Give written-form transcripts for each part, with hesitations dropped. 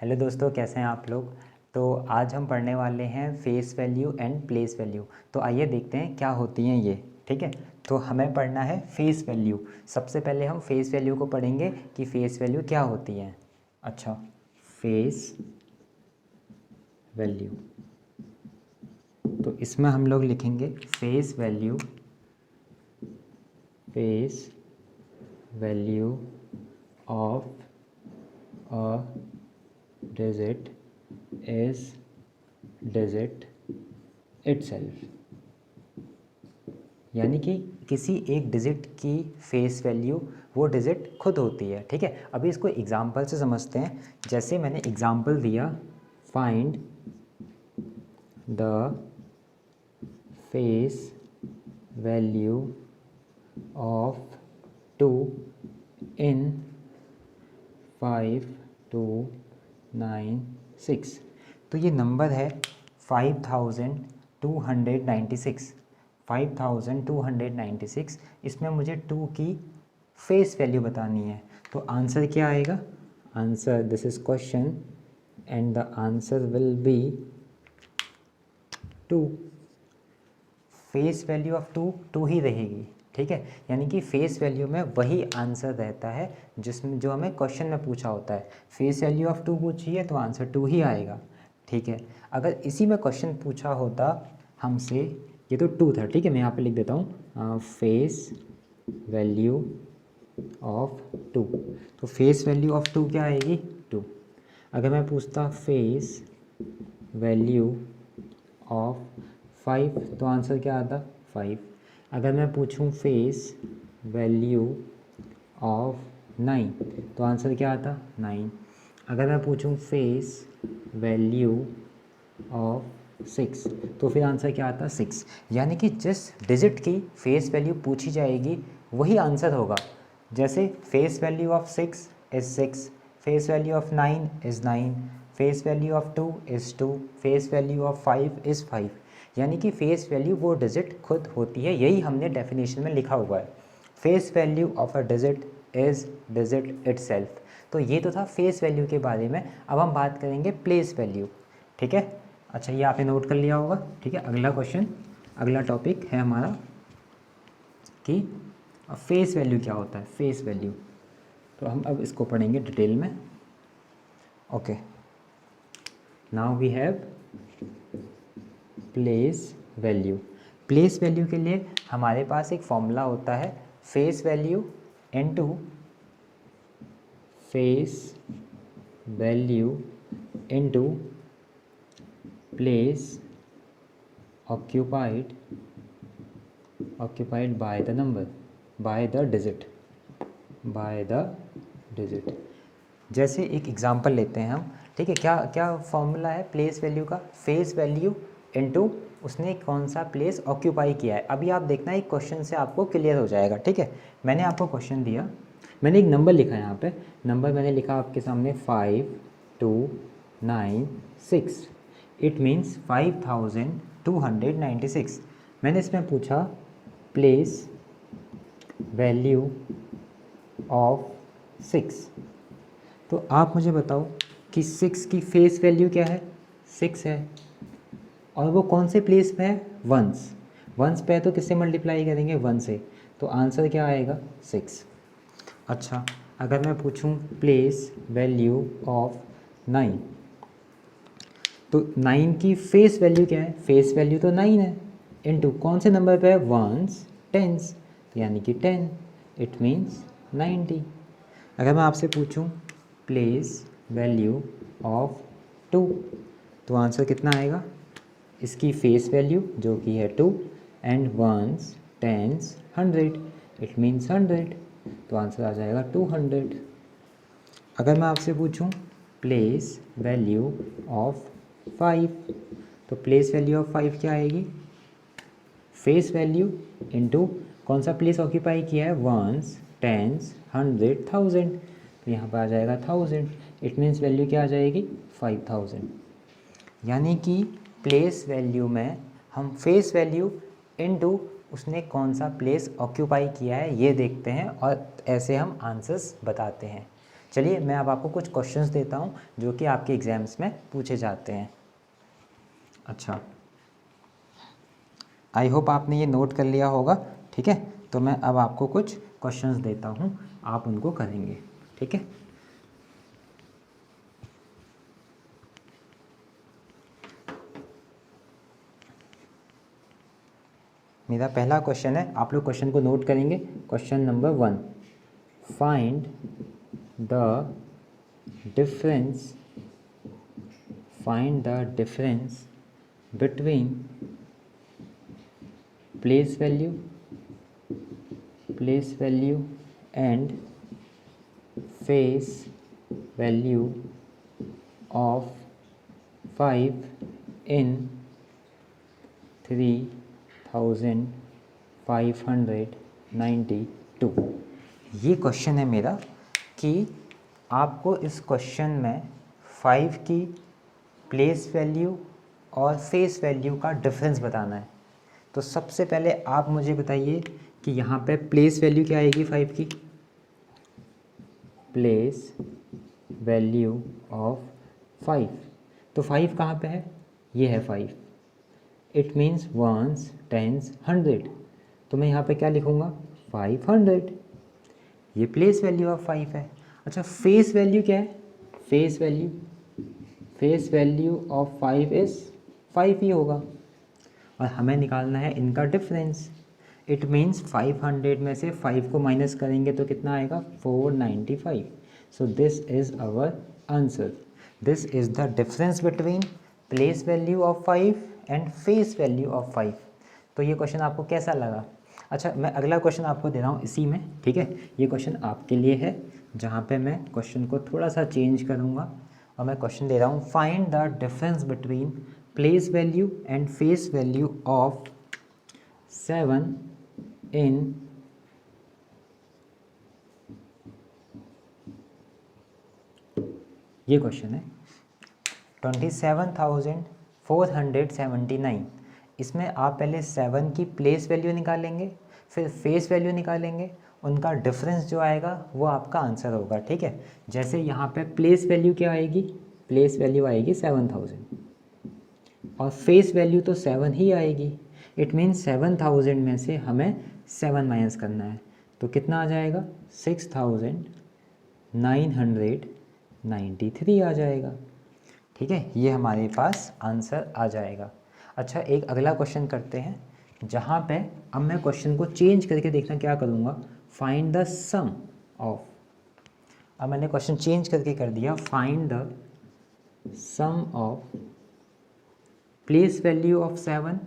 Hello दोस्तों, कैसे हैं आप लोग। तो आज हम पढ़ने वाले हैं face value and place value. तो आइए देखते हैं क्या होती हैं ये। ठीक है, तो हमें पढ़ना है फेस वैल्यू। सबसे पहले हम फेस वैल्यू को पढ़ेंगे कि फेस वैल्यू क्या होती है। अच्छा, फेस वैल्यू, तो इसमें हम लोग लिखेंगे face value of a digit is digit itself. यानी कि किसी एक डिजिट की फेस वैल्यू वो डिजिट खुद होती है। ठीक है, अभी इसको एग्जांपल से समझते हैं। जैसे मैंने एग्जांपल दिया, find the face value of 2 इन 5 2 9 6। तो ये नंबर है 5296। 5296, इसमें मुझे 2 की फेस वैल्यू बतानी है। तो आंसर क्या आएगा? Answer, this is question and the answer will be 2। Face value of 2 ही रहेगी। ठीक है, यानी कि फेस वैल्यू में वही आंसर रहता है जिसमें जो हमें क्वेश्चन में पूछा होता है। फेस वैल्यू ऑफ 2 पूछी है तो आंसर 2 ही आएगा। ठीक है, अगर इसी में क्वेश्चन पूछा होता हमसे, ये तो 2 था। ठीक है, मैं यहाँ पे लिख देता हूँ फेस वैल्यू ऑफ 2। तो फेस वैल्यू ऑफ 2 क्या आएगी? 2। अगर मैं पूछता फेस वैल्यू ऑफ 5 तो आंसर क्या आता? 5। अगर मैं पूछूं फेस वैल्यू ऑफ 9 तो आंसर क्या आता? 9। अगर मैं पूछूं फेस वैल्यू ऑफ 6 तो फिर आंसर क्या आता? 6। यानी कि जिस डिजिट की फेस वैल्यू पूछी जाएगी वही आंसर होगा। जैसे face value of 6 is 6, face value of 9 is 9, face value of 2 is 2, face value of 5 is 5। यानी कि फेस वैल्यू वो डिजिट खुद होती है, यही हमने डेफिनेशन में लिखा हुआ है। Face value of a digit is digit itself. तो ये तो था फेस वैल्यू के बारे में। अब हम बात करेंगे प्लेस वैल्यू। ठीक है, अच्छा ये आपने नोट कर लिया होगा। ठीक है, अगला क्वेश्चन, अगला टॉपिक है हमारा कि फेस वैल्यू क्या होता है। फेस वैल्यू, तो हम अब इसको पढ़ेंगे डिटेल में। Okay, now we have place value. Place value के लिए हमारे पास एक फॉर्मूला होता है, face value into face value into place occupied by the number, by the digit. जैसे एक एग्जांपल लेते हैं हम। ठीक है, क्या क्या फॉर्मूला है प्लेस वैल्यू का? फेस वैल्यू इनटू उसने कौन सा प्लेस ऑक्यूपाई किया है। अभी आप देखना एक क्वेश्चन से आपको क्लियर हो जाएगा। ठीक है, मैंने आपको क्वेश्चन दिया, मैंने एक नंबर लिखा है यहाँ पे। नंबर मैंने लिखा आपके सामने 5296। It means 5296। मैंने इसमें पूछा प्लेस वैल्यू ऑफ 6। तो आप मुझे बताओ कि 6 की फेस वैल्यू क्या है? 6 है, और वो कौन से प्लेस पे है? वंस। वंस पे है तो किससे मल्टीप्लाई करेंगे? 1 से। तो आंसर क्या आएगा? 6। अच्छा, अगर मैं पूछूं प्लेस वैल्यू ऑफ 9 तो 9 की फेस वैल्यू क्या है? फेस वैल्यू तो 9 है, इनटू कौन से नंबर पे है? वंस टेंस, यानी कि 10। It means 90। अगर मैं आपसे पूछूं प्लेस वैल्यू ऑफ 2 तो आंसर कितना आएगा? इसकी फेस वैल्यू जो कि है 2 and ones tens 100, it means 100। तो आंसर आ जाएगा 200। अगर मैं आपसे पूछूं प्लेस वैल्यू ऑफ 5 तो प्लेस वैल्यू ऑफ 5 क्या आएगी? फेस वैल्यू इनटू कौन सा प्लेस ऑक्यूपाई किया है? Ones tens 100 1000। तो यहाँ पर आ जाएगा 1000। इट मीन्स वैल्यू क्या आ जाएगी? 5000। यानी कि प्लेस वैल्यू में हम फेस वैल्यू इनटू उसने कौन सा प्लेस ऑक्यूपाई किया है ये देखते हैं और ऐसे हम आंसर्स बताते हैं। चलिए मैं अब आपको कुछ क्वेश्चंस देता हूँ जो कि आपके एग्ज़ाम्स में पूछे जाते हैं। अच्छा, आई होप आपने ये नोट कर लिया होगा। ठीक है, तो मैं अब आपको कुछ क्वेश्चंस देता हूँ, आप उनको करेंगे। ठीक है, मेरा पहला क्वेश्चन है, आप लोग क्वेश्चन को नोट करेंगे। Question number 1, find the difference between place value and face value of 5 in 3592। ये क्वेश्चन है मेरा कि आपको इस क्वेश्चन में 5 की प्लेस वैल्यू और फेस वैल्यू का डिफरेंस बताना है। तो सबसे पहले आप मुझे बताइए कि यहाँ पे प्लेस वैल्यू क्या आएगी 5 की। प्लेस वैल्यू ऑफ 5, तो 5 कहाँ पे है, ये है 5। इट मीन्स वंस, टेंस, 100, तो मैं यहाँ पे क्या लिखूँगा 500। ये प्लेस वैल्यू ऑफ 5 है। अच्छा, फेस वैल्यू क्या है, फेस वैल्यू ऑफ 5 इज़ 5 ही होगा, और हमें निकालना है इनका डिफरेंस। इट मीन्स 500 में से 5 को माइनस करेंगे तो कितना आएगा 495। So this is our answer. This is the difference between place value of 5 and face value of 5। तो ये क्वेश्चन आपको कैसा लगा। अच्छा, मैं अगला क्वेश्चन आपको दे रहा हूँ इसी में। ठीक है, ये क्वेश्चन आपके लिए है, जहाँ पे मैं क्वेश्चन को थोड़ा सा चेंज करूँगा और मैं क्वेश्चन दे रहा हूँ, find the difference between place value and face value of 7 in ये क्वेश्चन है 27,479। इसमें आप पहले 7 की प्लेस वैल्यू निकालेंगे, फिर फेस वैल्यू निकालेंगे, उनका डिफरेंस जो आएगा वो आपका आंसर होगा। ठीक है, जैसे यहाँ पे प्लेस वैल्यू क्या आएगी, प्लेस वैल्यू आएगी 7000 और फेस वैल्यू तो 7 ही आएगी। इट मीन्स 7000 में से हमें 7 माइनस करना है, तो कितना आ जाएगा 6993 आ जाएगा। ठीक है, ये हमारे पास आंसर आ जाएगा। अच्छा, एक अगला क्वेश्चन करते हैं, जहाँ पे अब मैं क्वेश्चन को चेंज करके देखना क्या करूँगा, फाइंड द सम ऑफ। अब मैंने क्वेश्चन चेंज करके कर दिया, find the sum of place value of 7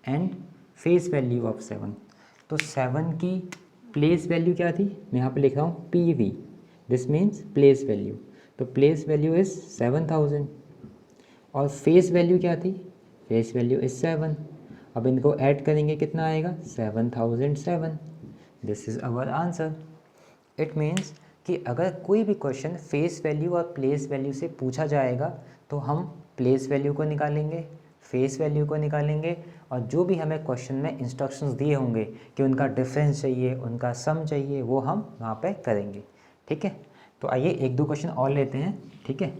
and face value of 7। तो 7 की प्लेस वैल्यू क्या थी, मैं यहाँ पे लिख रहा हूँ PV, this means place value. तो प्लेस वैल्यू इज़ 7000 और फेस वैल्यू क्या थी, फेस वैल्यू इज़ 7। अब इनको ऐड करेंगे कितना आएगा 7007। This is our answer. It means कि अगर कोई भी क्वेश्चन फेस वैल्यू और प्लेस वैल्यू से पूछा जाएगा तो हम प्लेस वैल्यू को निकालेंगे, फेस वैल्यू को निकालेंगे, और जो भी हमें क्वेश्चन में इंस्ट्रक्शंस दिए होंगे कि उनका डिफरेंस चाहिए, उनका सम चाहिए, वो हम वहाँ पे करेंगे। ठीक है, तो आइए एक दो क्वेश्चन और लेते हैं। ठीक है,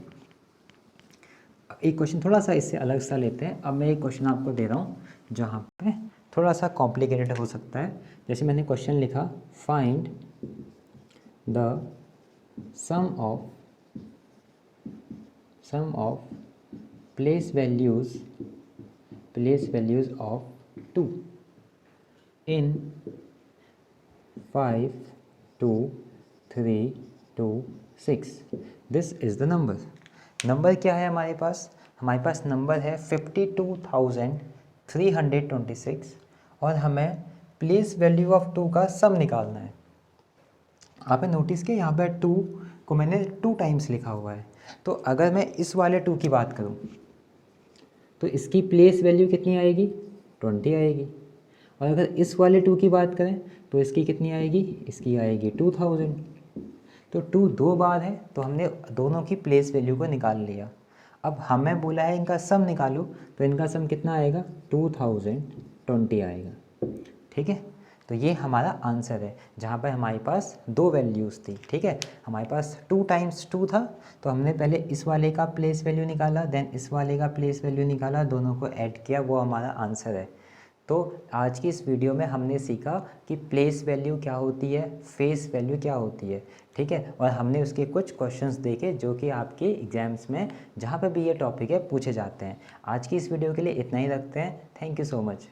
एक क्वेश्चन थोड़ा सा इससे अलग सा लेते हैं। अब मैं एक क्वेश्चन आपको दे रहा हूँ जहाँ पे थोड़ा सा कॉम्प्लिकेटेड हो सकता है। जैसे मैंने क्वेश्चन लिखा, find the sum of place values of 2 in 5, 2, 3, 2, 6। This is the number क्या है हमारे पास, हमारे पास नंबर है 52,326 और हमें प्लेस वैल्यू ऑफ 2 का सम निकालना है। आपने नोटिस किया यहाँ पे 2 को मैंने 2 टाइम्स लिखा हुआ है। तो अगर मैं इस वाले 2 की बात करूँ तो इसकी प्लेस वैल्यू कितनी आएगी 20 आएगी, और अगर इस वाले 2 की बात करें तो इसकी कितनी आएगी, इसकी आएगी 2000। तो 2 दो बार है तो हमने दोनों की प्लेस वैल्यू को निकाल लिया। अब हमें बोला है इनका सम निकालो, तो इनका सम कितना आएगा 2020 आएगा। ठीक है, तो ये हमारा आंसर है, जहाँ पर हमारे पास 2 वैल्यूज़ थी, ठीक है। हमारे पास 2 × 2 था, तो हमने पहले इस वाले का प्लेस वैल्यू निकाला, देन इस वाले का प्लेस वैल्यू निकाला, दोनों को ऐड किया, वो हमारा आंसर है। तो आज की इस वीडियो में हमने सीखा कि प्लेस वैल्यू क्या होती है, फेस वैल्यू क्या होती है, ठीक है। और हमने उसके कुछ क्वेश्चंस देखे जो कि आपके एग्जाम्स में जहाँ पे भी ये टॉपिक है पूछे जाते हैं। आज की इस वीडियो के लिए इतना ही रखते हैं। Thank you so much.